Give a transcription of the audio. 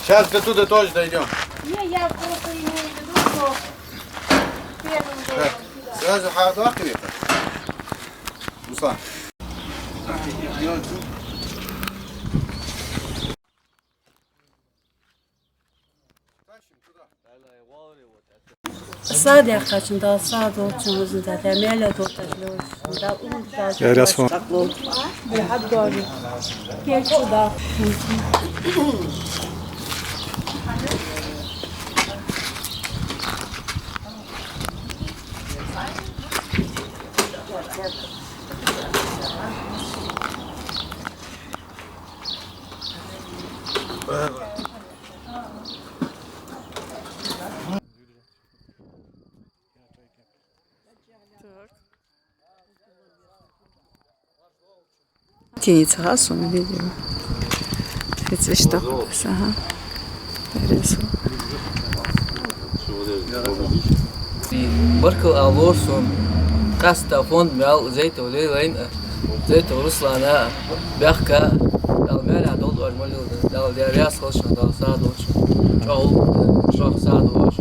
Сейчас до туда тоже дойдем. Не, я просто имею в виду, что первым Так, делом. сразу хардвахту это. Руслан. Sade kaçında sade olçumuzun da temeli dotajlı da un da. Ya resmen. Hadi doğru. Gel şurada. Тянется газ, он видел. Это что? Ага. Пересо. بركو أبورسون كاستا فوند مال زيت وليلين زيت ورسلانا بيحكا المال دول أرملو دال ديارياس خلشنا دال سادوش شو شو سادوش